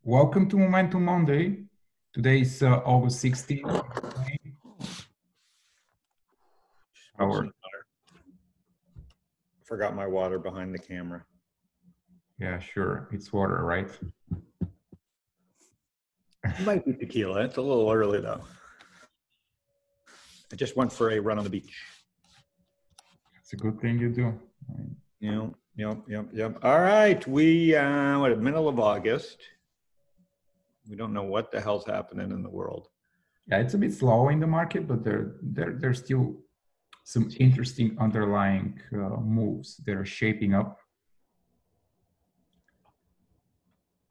Welcome to Momentum Monday. Today is August 16th. Forgot my water behind the camera. Yeah, sure. It's water, right? It might be tequila. It's a little early though. I just went for a run on the beach. It's a good thing you do. Yep. All right, we middle of August. We don't know what the hell's happening in the world. Yeah, it's a bit slow in the market, but there's still some interesting underlying moves that are shaping up.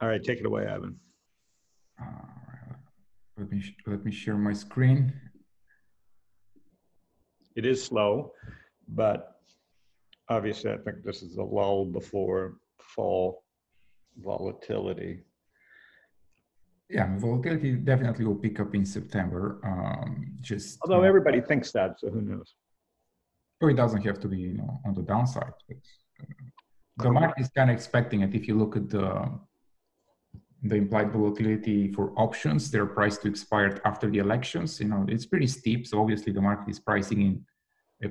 All right, take it away, Ivan. Let me share my screen. It is slow, but obviously I think this is a lull before fall volatility. Yeah, volatility definitely will pick up in September. Although everybody thinks that, so who knows? So it doesn't have to be, on the downside. But, the market is kind of expecting it. If you look at the implied volatility for options, they're priced to expire after the elections. It's pretty steep. So obviously the market is pricing in a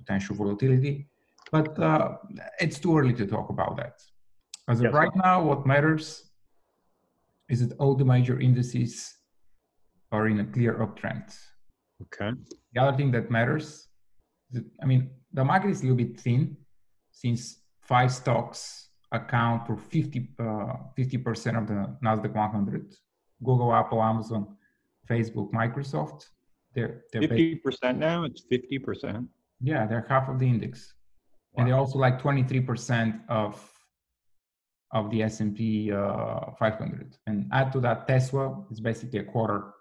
potential volatility, but it's too early to talk about that. As of right now, what matters is that all the major indices are in a clear uptrend. Okay. The other thing that matters, the market is a little bit thin since 5 stocks account for 50% of the Nasdaq 100. Google, Apple, Amazon, Facebook, Microsoft. They're 50% now. It's 50%. Yeah, they're half of the index, and they're also like 23% of the S&P 500. And add to that Tesla, it's basically a quarter.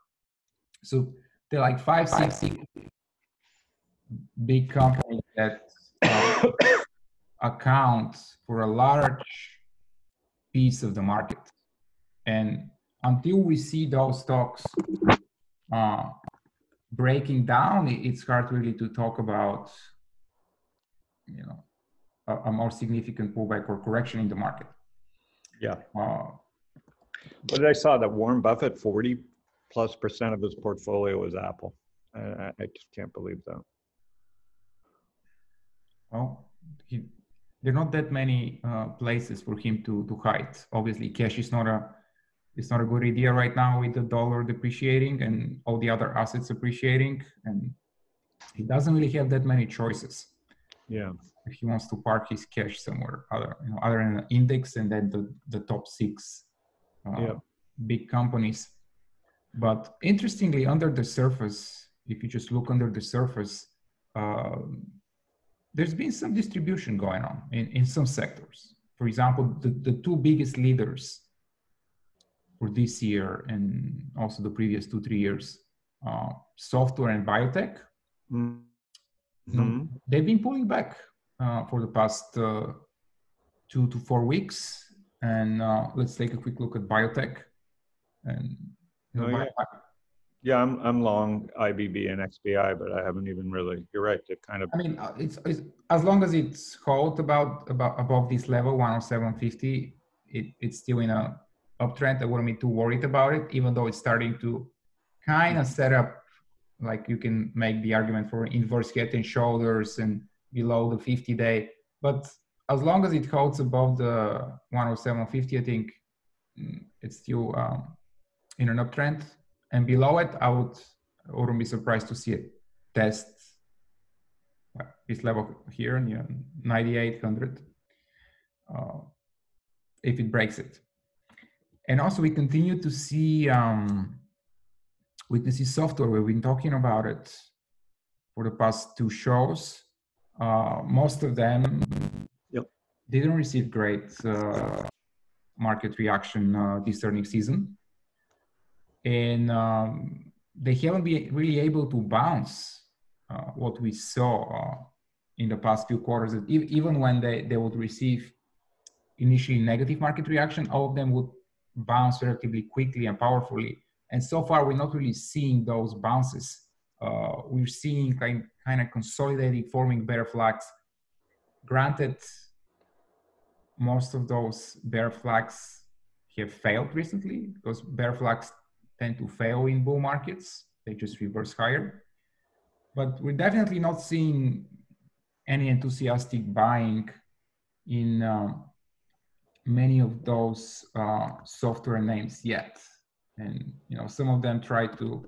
So they're like 5-6 big companies that account for a large piece of the market. And until we see those stocks breaking down, it's hard really to talk about a more significant pullback or correction in the market. Yeah. But I saw that Warren Buffett, 40+% of his portfolio is Apple. I just can't believe that. Well, there are not that many places for him to hide. Obviously, cash is not a good idea right now with the dollar depreciating and all the other assets appreciating, and he doesn't really have that many choices. Yeah. If he wants to park his cash somewhere other than an index and then the top 6 big companies. But interestingly, under the surface, if you just look under the surface, there's been some distribution going on in some sectors. For example, the 2 biggest leaders for this year and also the previous 2-3 years, software and biotech, they've been pulling back for the past 2 to 4 weeks. And let's take a quick look at biotech. And I'm long IBB and XBI, but I haven't even really. You're right. It kind of. It's as long as it's held above this level 107.50, it's still in a uptrend. I wouldn't be too worried about it, even though it's starting to kind of set up. Like you can make the argument for inverse head and shoulders and below the 50-day, but as long as it holds above the 107.50, I think it's still in an uptrend. And below it, I wouldn't be surprised to see it test this level here, 9,800, if it breaks it. And also, we continue to see software. We've been talking about it for the past 2 shows. Most of them didn't receive great market reaction this earnings season. And they haven't been really able to bounce what we saw in the past few quarters. That even when they would receive initially negative market reaction, all of them would bounce relatively quickly and powerfully. And so far, we're not really seeing those bounces. We're seeing kind of consolidating, forming bear flags. Granted, most of those bear flags have failed recently, because bear flags tend to fail in bull markets. They just reverse higher. But we're definitely not seeing any enthusiastic buying in many of those software names yet. And some of them tried to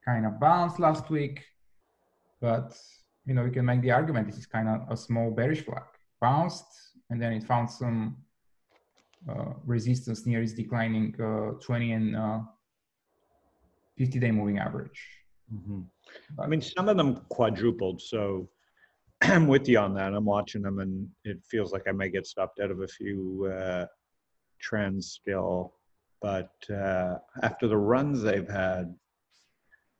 kind of bounce last week, but you can make the argument this is kind of a small bearish flag. Bounced, and then it found some resistance near its declining 20 and 50-day moving average. Mm-hmm. I mean, some of them quadrupled, so I'm with you on that. I'm watching them, and it feels like I may get stopped out of a few trends still. But after the runs they've had,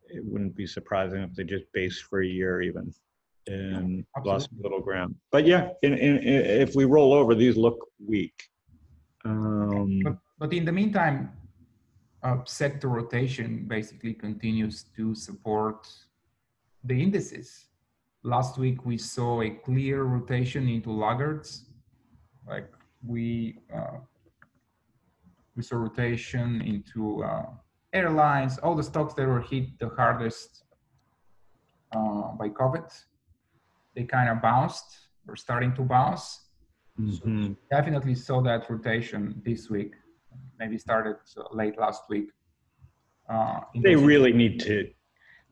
it wouldn't be surprising if they just base for a year even and lost a little ground. But yeah, if we roll over, these look weak. But in the meantime, sector rotation basically continues to support the indices. Last week we saw a clear rotation into laggards. Like we saw rotation into airlines, all the stocks that were hit the hardest by COVID. They kind of bounced, or starting to bounce. Mm-hmm. So we definitely saw that rotation this week. Maybe started late last week. They really need to.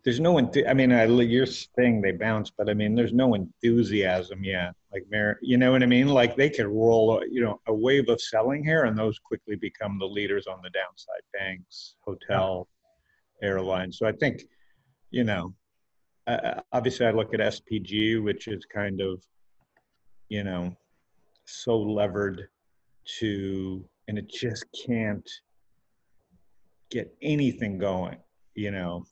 There's no, I mean, you're saying they bounce, but I mean, there's no enthusiasm yet. Like, you know what I mean? Like they could roll, a wave of selling here, and those quickly become the leaders on the downside. Banks, hotel, airlines. So I think, obviously I look at SPG, which is kind of, so levered to, and it just can't get anything going, to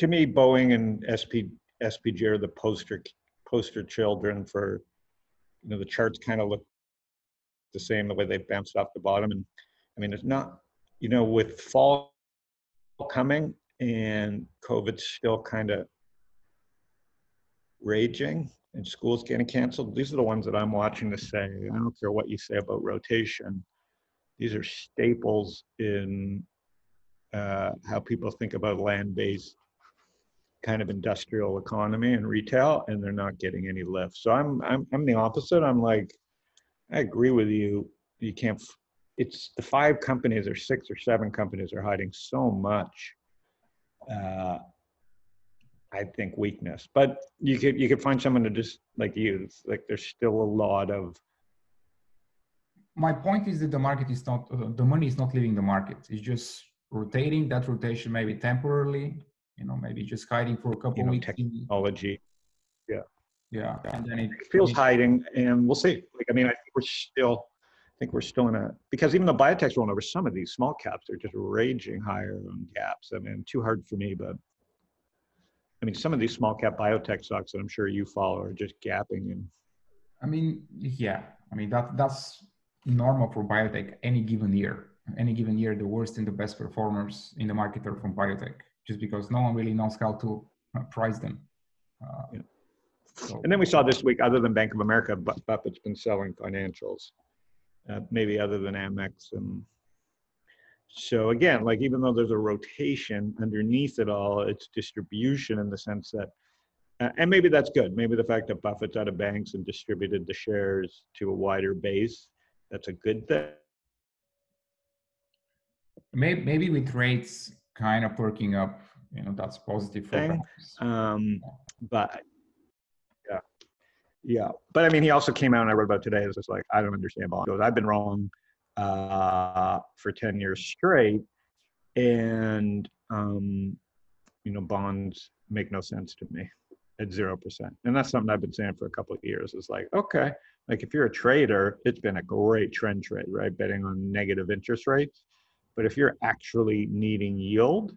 me, Boeing and SPG are the poster children for, the charts kind of look the same, the way they bounced off the bottom. And I mean, it's not, with fall coming and COVID's still kind of raging and schools getting canceled, these are the ones that I'm watching to say, I don't care what you say about rotation. These are staples in how people think about land-based kind of industrial economy and retail, and they're not getting any lift. So I'm the opposite. I'm like, I agree with you. You can't. It's the 5 companies or 6 or 7 companies are hiding so much. I think weakness, but you could find someone to just like you. Like there's still a lot of. My point is that the market is not, the money is not leaving the market. It's just rotating. That rotation maybe temporarily, maybe just hiding for a couple of weeks. Technology. Yeah. And then it feels hiding, and we'll see. Like, I mean, I think we're still in because even the biotech's rolling over, some of these small caps are just raging higher on gaps. I mean, too hard for me, but I mean, some of these small cap biotech stocks that I'm sure you follow are just gapping. And I mean, yeah, I mean, that's normal for biotech any given year. Any given year, the worst and the best performers in the market are from biotech, just because no one really knows how to price them. And then we saw this week, other than Bank of America, Buffett's been selling financials, maybe other than Amex. And so again, like even though there's a rotation underneath it all, it's distribution in the sense that, and maybe that's good. Maybe the fact that Buffett's out of banks and distributed the shares to a wider base, that's a good thing. Maybe with rates kind of perking up, that's positive for banks. But yeah. But I mean, he also came out and I wrote about today. It's just like, I don't understand bonds. I've been wrong for 10 years straight. And, bonds make no sense to me at 0%. And that's something I've been saying for a couple of years. It's like, okay, like if you're a trader, it's been a great trend trade, right? Betting on negative interest rates. But if you're actually needing yield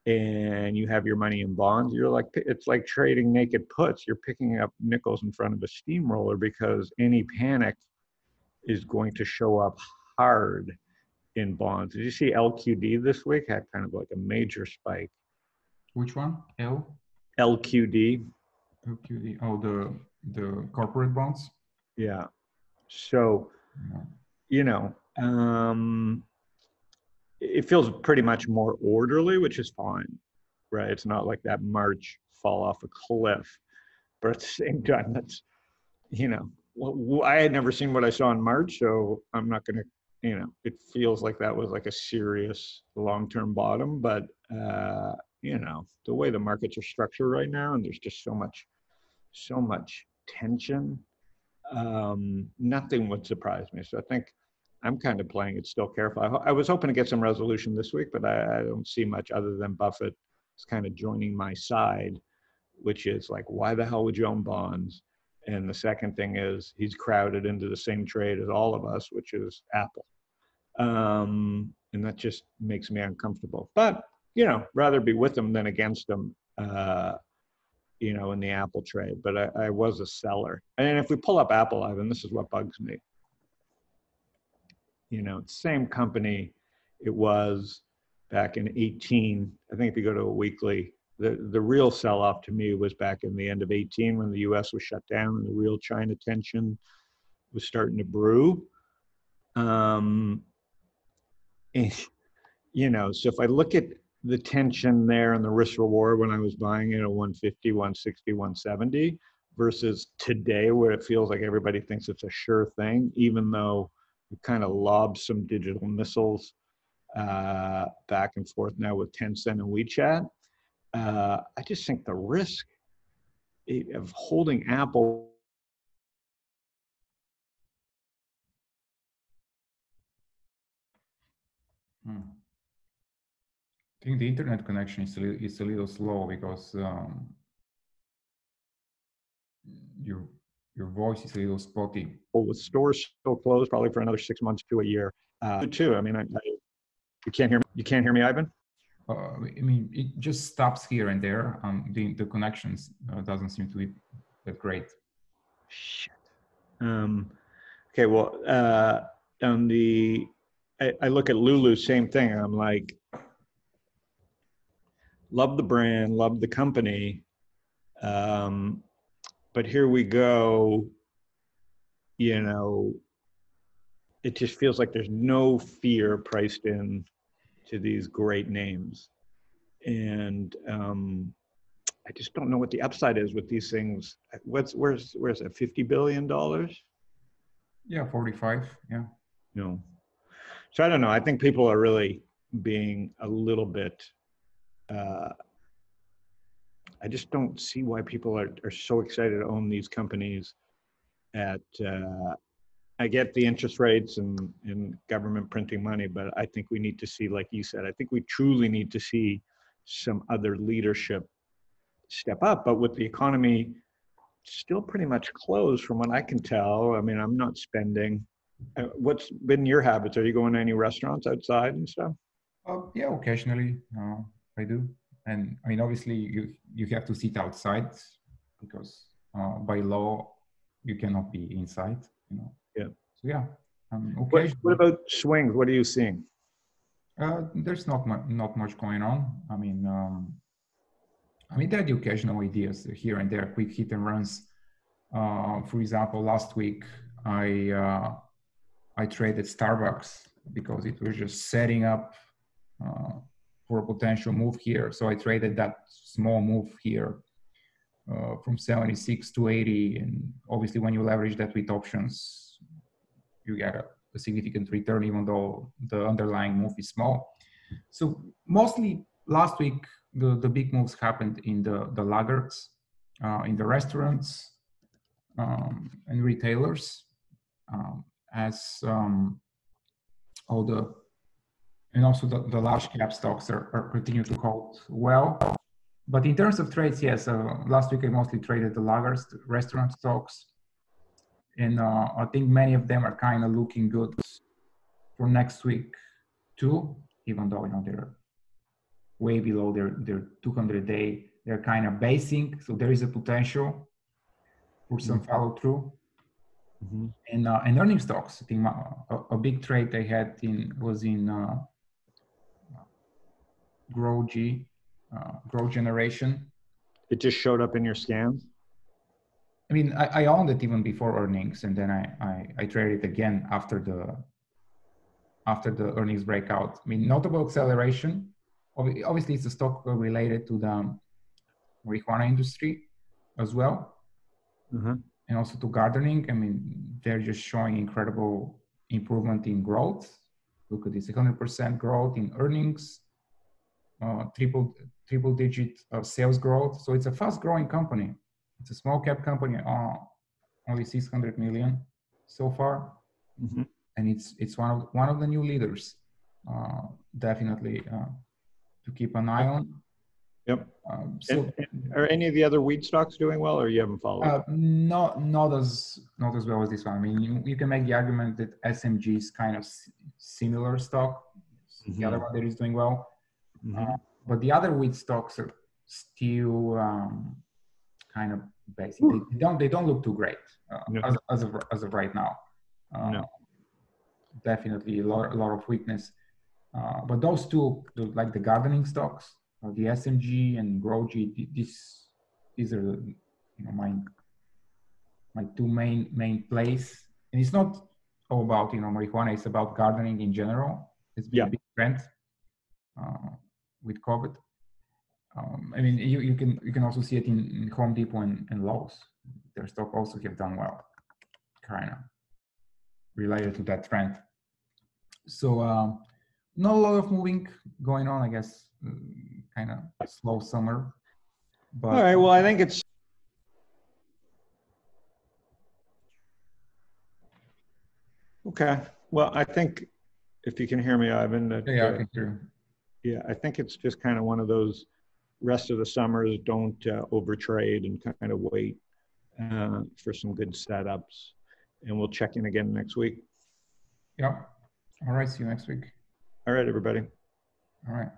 and you have your money in bonds, it's like trading naked puts. You're picking up nickels in front of a steamroller because any panic is going to show up hard in bonds. Did you see LQD this week? Had kind of like a major spike. Which one? LQD. LQD. Oh, the corporate bonds. Yeah. So, It feels pretty much more orderly, which is fine, right? It's not like that March fall off a cliff, but at the same time, that's, you know, I had never seen what I saw in March, so I'm not going to, you know, it feels like that was like a serious long-term bottom, but, you know, the way the markets are structured right now, and there's just so much tension, nothing would surprise me. So I think I'm kind of playing it still careful. I was hoping to get some resolution this week, but I don't see much other than Buffett is kind of joining my side, which is like, why the hell would you own bonds? And the second thing is he's crowded into the same trade as all of us, which is Apple. And that just makes me uncomfortable. But, you know, rather be with him than against him, you know, in the Apple trade. But I was a seller. And if we pull up Apple, Ivan, this is what bugs me. You know, same company it was back in 18. I think if you go to a weekly, the real sell-off to me was back in the end of 18 when the US was shut down and the real China tension was starting to brew. And, you know, so if I look at the tension there and the risk reward when I was buying it at 150, 160, 170 versus today where it feels like everybody thinks it's a sure thing, even though we kind of lobbed some digital missiles back and forth now with Tencent and WeChat. I just think the risk of holding Apple. I think the internet connection is a little slow because your voice is a little spotty. With stores still closed probably for another 6 months to a year. Too. I mean, you can't hear me. You can't hear me, Ivan? I mean, it just stops here and there. The connections doesn't seem to be that great. Shit. Okay, well, on the, I look at Lulu, same thing. I'm like, love the brand, love the company, but here we go. You know, it just feels like there's no fear priced in to these great names, and I just don't know what the upside is with these things. Where's it? $50 billion? Yeah, 45. Yeah. No. So I don't know. I think people are really being a little bit. I just don't see why people are so excited to own these companies. I get the interest rates and government printing money, but I think we need to see, like you said, I think we truly need to see some other leadership step up. But with the economy still pretty much closed from what I can tell, I mean, I'm not spending. What's been your habits? Are you going to any restaurants outside and stuff? Yeah, occasionally I do. And I mean, obviously you have to sit outside because by law you cannot be inside, you know. Yeah. So yeah. What about swings? What are you seeing? There's not much going on. I mean, there are the occasional ideas here and there, quick hit and runs. For example, last week I traded Starbucks because it was just setting up for a potential move here. So I traded that small move here from 76 to 80. And obviously when you leverage that with options, you get a significant return, even though the underlying move is small. So mostly last week, the big moves happened in the laggards, in the restaurants and retailers, as all the, and also the large cap stocks are continue to hold well. But in terms of trades, yes, last week I mostly traded the laggards, the restaurant stocks. And I think many of them are kind of looking good for next week too, even though, you know, they're way below their 200-day. They're kind of basing, so there is a potential for some follow through. Mm-hmm. And earning stocks, I think a big trade they had was in Grow Generation. It just showed up in your scans? I mean, I owned it even before earnings, and then I traded it again after after the earnings breakout. I mean, notable acceleration. Obviously, it's a stock related to the marijuana industry as well, and also to gardening. I mean, they're just showing incredible improvement in growth. Look at this, 100% growth in earnings, triple digit sales growth. So it's a fast growing company. It's a small cap company, only 600 million so far. And it's one of the new leaders, definitely to keep an eye on. Yep. So, are any of the other wheat stocks doing well, or you haven't followed? Not as well as this one. I mean, you can make the argument that SMG is kind of similar stock. The other one that is doing well, but the other wheat stocks are still kind of basic. They don't look too great as of right now. No. Definitely a lot of weakness. But those two, like the gardening stocks, the SMG and GrowG, these are my two main plays. And it's not all about marijuana. It's about gardening in general. It's been a big trend with COVID. I mean, you can also see it in Home Depot and Lowe's. Their stock also have done well, kind of related to that trend. So not a lot of moving going on, I guess. Kind of slow summer. But all right. Well, I think it's okay. Well, I think if you can hear me, Ivan. That, yeah, I can hear you. Yeah, I think it's just kind of one of those rest of the summers. Don't overtrade and kind of wait for some good setups. And we'll check in again next week. Yeah. All right. See you next week. All right, everybody. All right.